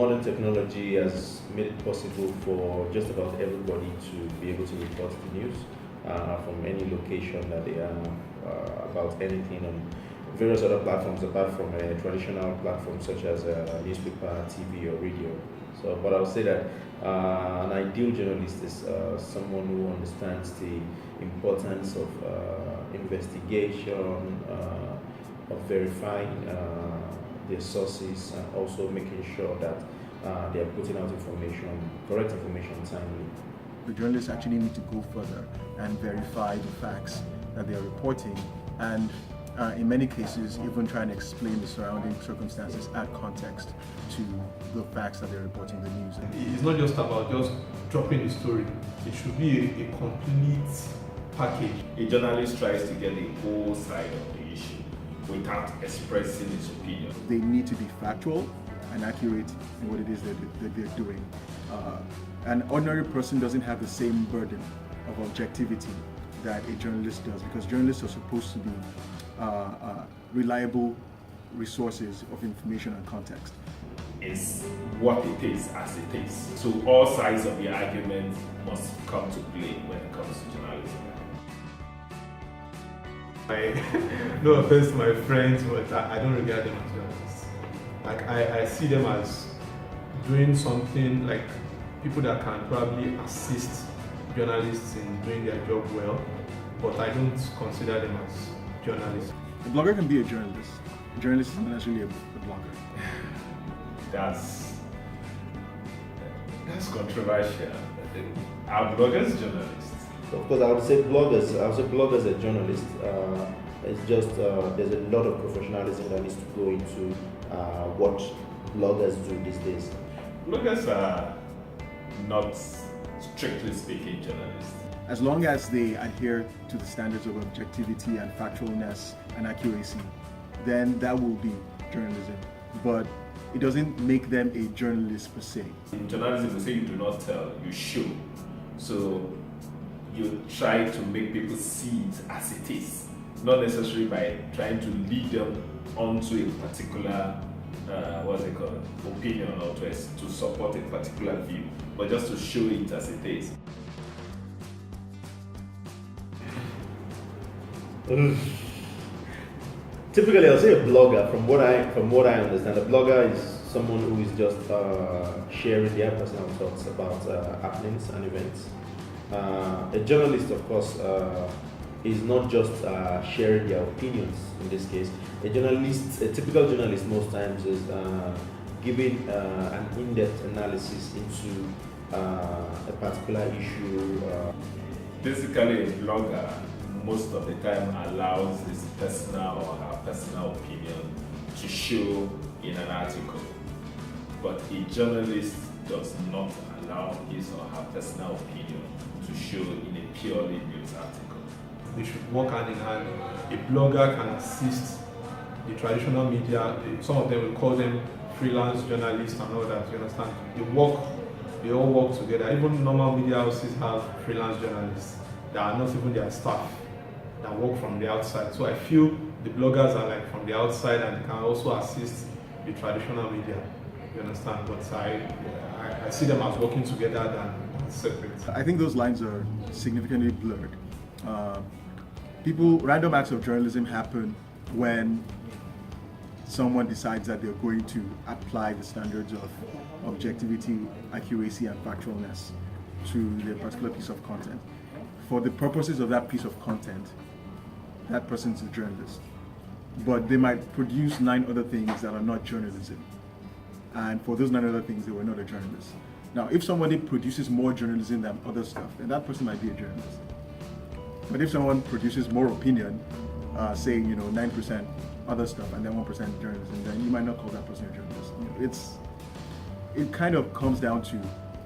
modern technology has made it possible for just about everybody to be able to report the news from any location that they are about anything on various other platforms apart from a traditional platform such as newspaper, TV, or radio. So, but I would say that an ideal journalist is someone who understands the importance of investigation, of verifying their sources, and also making sure that they are putting out information, correct information timely. The journalists actually need to go further and verify the facts that they are reporting, and in many cases even try and explain the surrounding circumstances, add context to the facts that they're reporting the news. It's not just about just dropping the story. It should be a complete package. A journalist tries to get the whole side of the issue without expressing his opinion. They need to be factual and accurate in what it is that they're doing. An ordinary person doesn't have the same burden of objectivity that a journalist does, because journalists are supposed to be reliable resources of information and context. It's what it is as it is. So all sides of the argument must come to play when it comes to journalism. No offense to my friends, but I don't regard them as journalists. Like I see them as doing something, like people that can probably assist journalists in doing their job well, but I don't consider them as journalists. A blogger can be a journalist. A journalist is not necessarily a blogger. That's controversial. Are bloggers journalists? Of course, I would say bloggers. I would say bloggers are journalists. It's just there's a lot of professionalism that needs to go into what bloggers do these days. Bloggers are not, strictly speaking, journalists. As long as they adhere to the standards of objectivity and factualness and accuracy, then that will be journalism. But it doesn't make them a journalist per se. In journalism, we say you do not tell, you show. So you try to make people see it as it is, not necessarily by trying to lead them onto a particular opinion, or to support a particular view, but just to show it as it is. Typically, I'll say a blogger. From what I understand, a blogger is someone who is just sharing their personal thoughts about happenings and events. A journalist, of course, is not just sharing their opinions. In this case, a typical journalist, most times is giving an in-depth analysis into a particular issue. Basically, a blogger most of the time allows his personal or her personal opinion to show in an article, but a journalist does not allow his or her personal opinion to show in a purely news article. They should work hand in hand. A blogger can assist the traditional media. Some of them will call them freelance journalists and all that, you understand? They all work together. Even normal media houses have freelance journalists that are not even their staff, that work from the outside. So I feel the bloggers are like from the outside, and they can also assist the traditional media, you understand? But I see them as working together than separate. I think those lines are significantly blurred. Random acts of journalism happen when someone decides that they're going to apply the standards of objectivity, accuracy, and factualness to their particular piece of content. For the purposes of that piece of content, that person's a journalist. But they might produce 9 other things that are not journalism. And for those 9 other things, they were not a journalist. Now, if somebody produces more journalism than other stuff, then that person might be a journalist. But if someone produces more opinion, say 9% other stuff and then 1% journalism, then you might not call that person a journalist. It kind of comes down to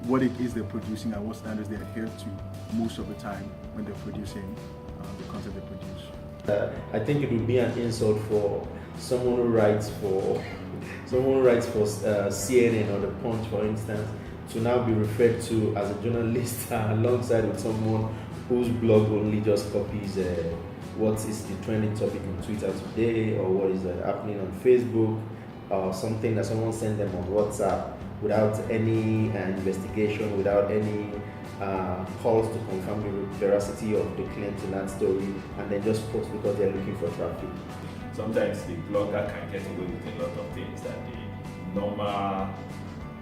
what it is they're producing and what standards they adhere to most of the time when they're producing the content they produce. I think it would be an insult for someone who writes for CNN or The Punch, for instance, to now be referred to as a journalist alongside with someone whose blog only just copies what is the trending topic on Twitter today, or what is happening on Facebook. something that someone sent them on WhatsApp without any investigation, without any calls to confirm the veracity of the claims in that story, and then just post because they're looking for traffic. Sometimes the blogger can get away with a lot of things that the normal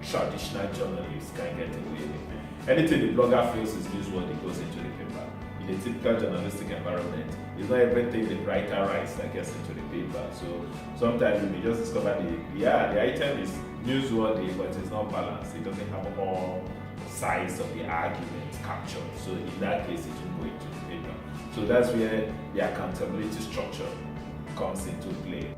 traditional journalist can get away with. Anything the blogger feels is newsworthy goes into the paper. In a typical journalistic environment, it's not everything the writer writes that gets into the paper. So sometimes you may just discover the item is newsworthy, but it's not balanced. It doesn't have all sides of the argument captured. So in that case, it will go into the paper. So that's where the accountability structure comes into play.